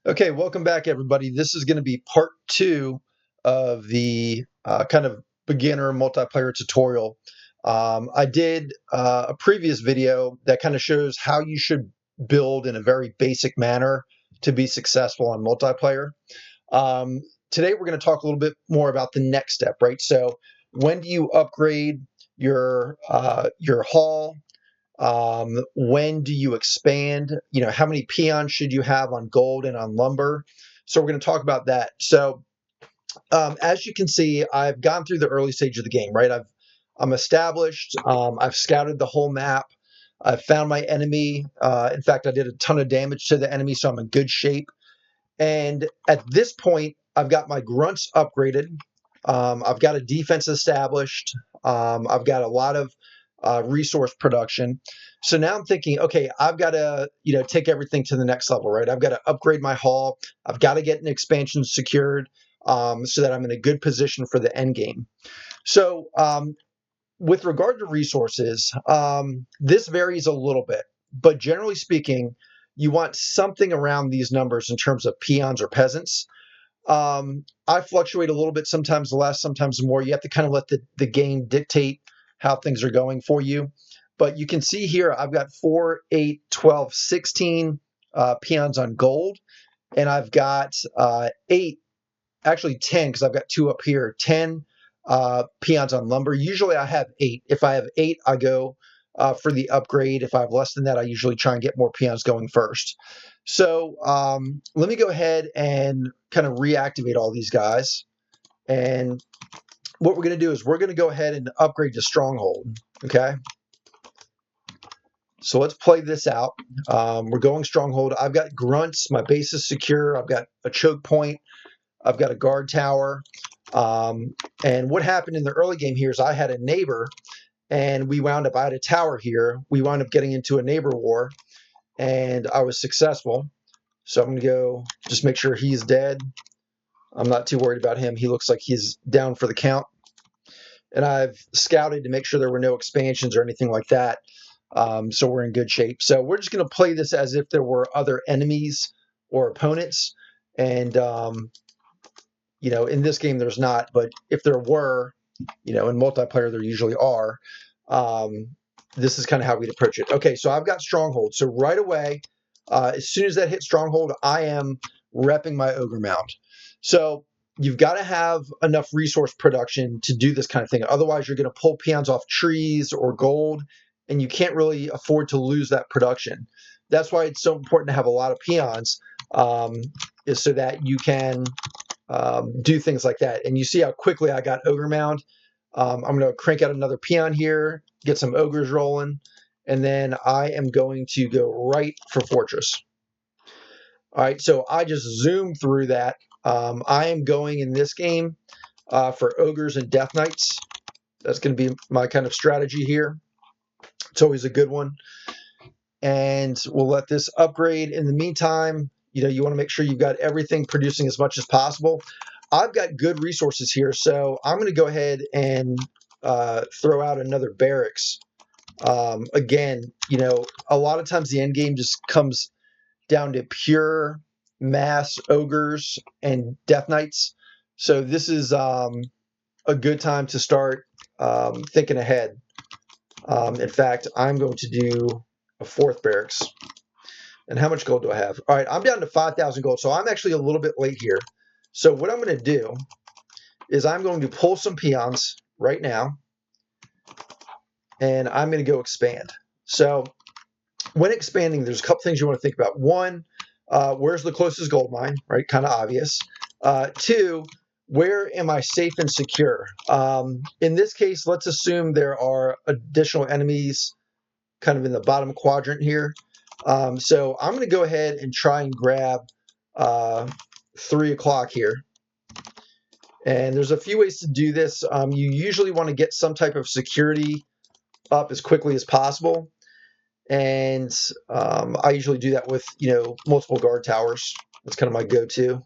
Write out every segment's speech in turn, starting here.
Okay, welcome back, everybody. This is going to be part two of the kind of beginner multiplayer tutorial. I did a previous video that kind of shows how you should build in a very basic manner to be successful on multiplayer. Um, Today, we're going to talk a little bit more about the next step, right? So, when do you upgrade your haul? When do you expand? How many peons should you have on gold and on lumber? So we're going to talk about that. So as you can see, I've gone through the early stage of the game, right? I'm established. I've scouted the whole map. I've found my enemy. In fact, I did a ton of damage to the enemy, so I'm in good shape. And at this point, I've got my grunts upgraded. I've got a defense established. I've got a lot of resource production. So now I'm thinking, okay, I've got to, take everything to the next level, right? I've got to upgrade my haul. I've got to get an expansion secured so that I'm in a good position for the end game. So with regard to resources, this varies a little bit, but generally speaking, you want something around these numbers in terms of peons or peasants. I fluctuate a little bit, sometimes less, sometimes more. You have to kind of let the game dictate how things are going for you. But you can see here, I've got 4, 8, 12, 16 peons on gold, and I've got 8, actually 10, because I've got 2 up here, 10 peons on lumber. Usually I have 8. If I have 8, I go for the upgrade. If I have less than that, I usually try and get more peons going first. So let me go ahead and kind of reactivate all these guys. And what we're going to do is we're going to go ahead and upgrade to Stronghold. Okay. So let's play this out. We're going Stronghold. I've got grunts. My base is secure. I've got a choke point. I've got a guard tower. And what happened in the early game here is I had a neighbor, and I had a tower here. We wound up getting into a neighbor war, and I was successful. So I'm going to go just make sure he's dead. I'm not too worried about him. He looks like he's down for the count. And I've scouted to make sure there were no expansions or anything like that. So we're in good shape. So we're just going to play this as if there were other enemies or opponents. And, in this game, there's not. But if there were, in multiplayer, there usually are. This is kind of how we'd approach it. Okay, so I've got Stronghold. So right away, as soon as that hits Stronghold, I am repping my Ogre Mound. So you've got to have enough resource production to do this kind of thing. Otherwise, you're going to pull peons off trees or gold, and you can't really afford to lose that production. That's why it's so important to have a lot of peons, is so that you can do things like that. And you see how quickly I got Ogre Mound. I'm going to crank out another peon here, get some ogres rolling, and then I am going to go right for Fortress. All right, so I just zoomed through that. I am going in this game for ogres and death knights. That's going to be my kind of strategy here. It's always a good one. And we'll let this upgrade. In the meantime, you want to make sure you've got everything producing as much as possible. I've got good resources here, so I'm going to go ahead and throw out another barracks. Again, a lot of times the end game just comes down to pure mass ogres and death knights. So this is a good time to start thinking ahead. In fact, I'm going to do a 4th barracks. And how much gold do I have? All right, I'm down to 5,000 gold, so I'm actually a little bit late here. So what I'm going to do is I'm going to pull some peons right now, and I'm going to go expand. So when expanding, there's a couple things you want to think about. One, where's the closest gold mine, right? Kind of obvious. 2, where am I safe and secure? In this case, let's assume there are additional enemies kind of in the bottom quadrant here. So I'm going to go ahead and try and grab 3 o'clock here. And there's a few ways to do this. You usually want to get some type of security up as quickly as possible. And I usually do that with, multiple guard towers. That's kind of my go-to.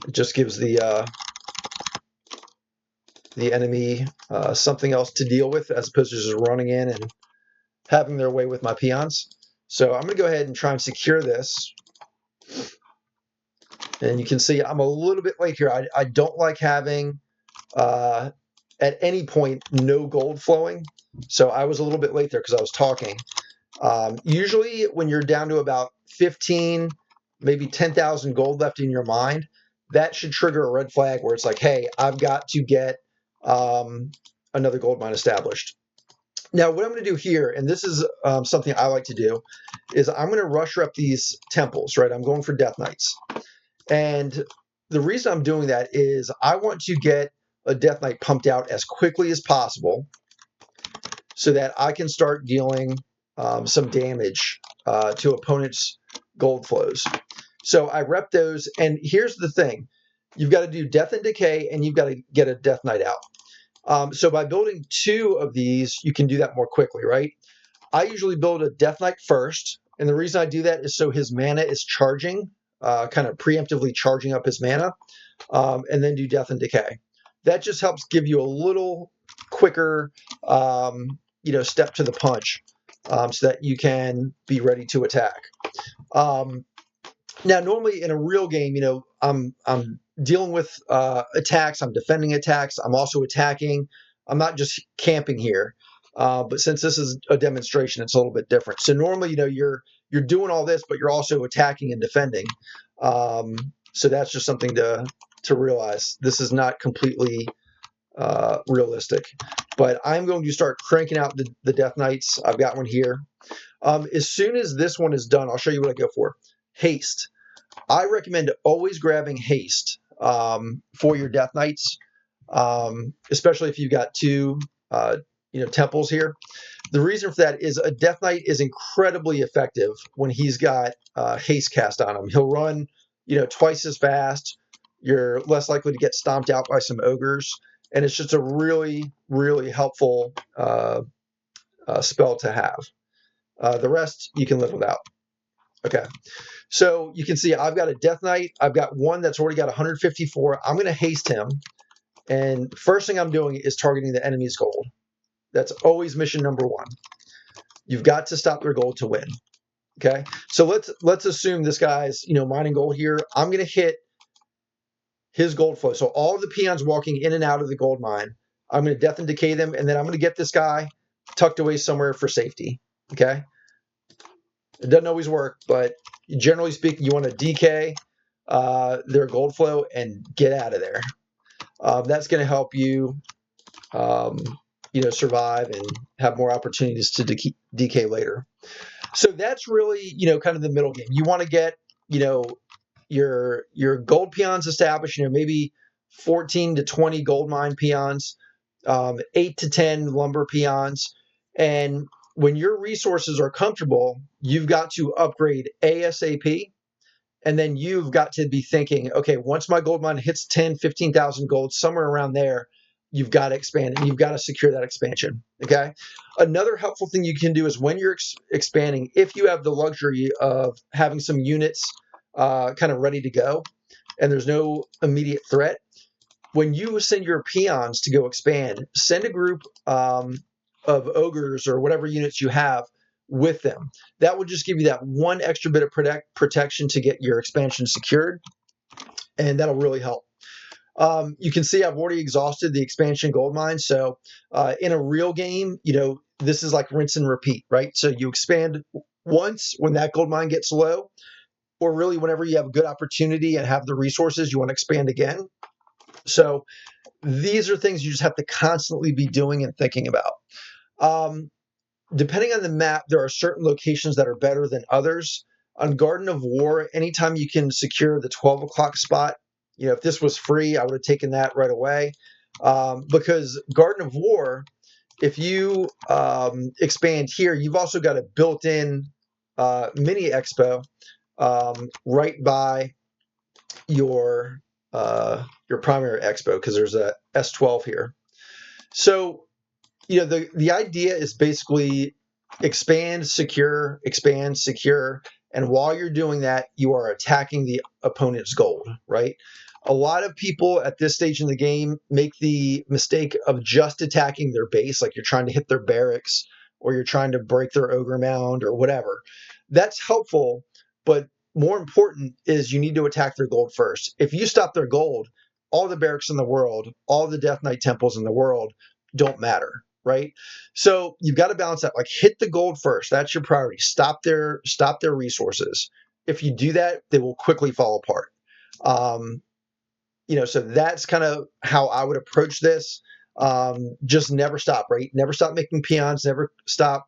It just gives the enemy something else to deal with as opposed to just running in and having their way with my peons. So I'm going to go ahead and try and secure this. And you can see I'm a little bit late here. I don't like having at any point no gold flowing. So I was a little bit late there because I was talking. Usually when you're down to about 15, maybe 10,000 gold left in your mine, that should trigger a red flag where it's like, hey, I've got to get another gold mine established. Now, what I'm going to do here, and this is something I like to do, is I'm going to rush up these temples, right? I'm going for Death Knights. And the reason I'm doing that is I want to get a Death Knight pumped out as quickly as possible so that I can start dealing some damage to opponents' gold flows. So I rep those, and here's the thing. You've got to do Death and Decay, and you've got to get a Death Knight out. So by building 2 of these, you can do that more quickly, right? I usually build a Death Knight first, and the reason I do that is so his mana is charging, kind of preemptively charging up his mana, and then do Death and Decay. That just helps give you a little quicker, step to the punch, so that you can be ready to attack. Now, normally in a real game, I'm dealing with attacks. I'm defending attacks. I'm also attacking. I'm not just camping here. But since this is a demonstration, it's a little bit different. So normally, you're doing all this, but you're also attacking and defending. So that's just something to realize. This is not completely realistic. But I'm going to start cranking out the Death Knights. I've got one here. As soon as this one is done, I'll show you what I go for. Haste. I recommend always grabbing haste for your Death Knights, especially if you've got 2 temples here. The reason for that is a Death Knight is incredibly effective when he's got haste cast on him. He'll run twice as fast. You're less likely to get stomped out by some ogres, and it's just a really, really helpful spell to have. The rest you can live without. Okay. So you can see I've got a Death Knight. I've got one that's already got 154. I'm going to haste him. And first thing I'm doing is targeting the enemy's gold. That's always mission number 1. You've got to stop their gold to win. Okay. So let's assume this guy's, mining gold here. I'm going to hit his gold flow. So all of the peons walking in and out of the gold mine, I'm going to Death and Decay them. And then I'm going to get this guy tucked away somewhere for safety. Okay. It doesn't always work, but generally speaking, you want to DK their gold flow and get out of there. That's going to help you, survive and have more opportunities to DK later. So that's really, kind of the middle game. You want to get, your gold peons established, maybe 14 to 20 gold mine peons, 8 to 10 lumber peons, and when your resources are comfortable, you've got to upgrade ASAP. And then you've got to be thinking, okay, once my gold mine hits 10, 15,000 gold, somewhere around there, you've got to expand and you've got to secure that expansion. Okay. Another helpful thing you can do is when you're expanding, if you have the luxury of having some units kind of ready to go and there's no immediate threat, when you send your peons to go expand, send a group of ogres or whatever units you have with them. That will just give you that one extra bit of protection to get your expansion secured, and that'll really help. You can see I've already exhausted the expansion gold mine. So in a real game, this is like rinse and repeat, right? So you expand once when that gold mine gets low, or really whenever you have a good opportunity and have the resources, you want to expand again. So these are things you just have to constantly be doing and thinking about. Depending on the map, there are certain locations that are better than others. On Garden of War, anytime you can secure the 12 o'clock spot, if this was free, I would have taken that right away. Because Garden of War, if you expand here, you've also got a built-in mini expo right by your primary expo, because there's a S12 here. So the idea is basically expand, secure, and while you're doing that, you are attacking the opponent's gold, right? A lot of people at this stage in the game make the mistake of just attacking their base, like you're trying to hit their barracks or you're trying to break their ogre mound or whatever. That's helpful, but more important is you need to attack their gold first. If you stop their gold, all the barracks in the world, all the Death Knight temples in the world don't matter, right? So you've got to balance that. Like, hit the gold first. That's your priority. Stop their resources. If you do that, they will quickly fall apart. So that's kind of how I would approach this. Just never stop, right? Never stop making peons. Never stop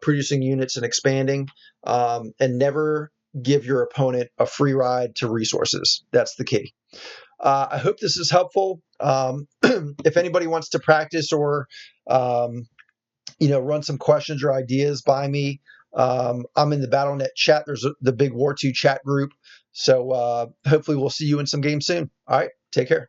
producing units and expanding, and never give your opponent a free ride to resources. That's the key. I hope this is helpful. If anybody wants to practice or run some questions or ideas by me, I'm in the BattleNet chat. There's the big War 2 chat group. So hopefully we'll see you in some games soon. All right, take care.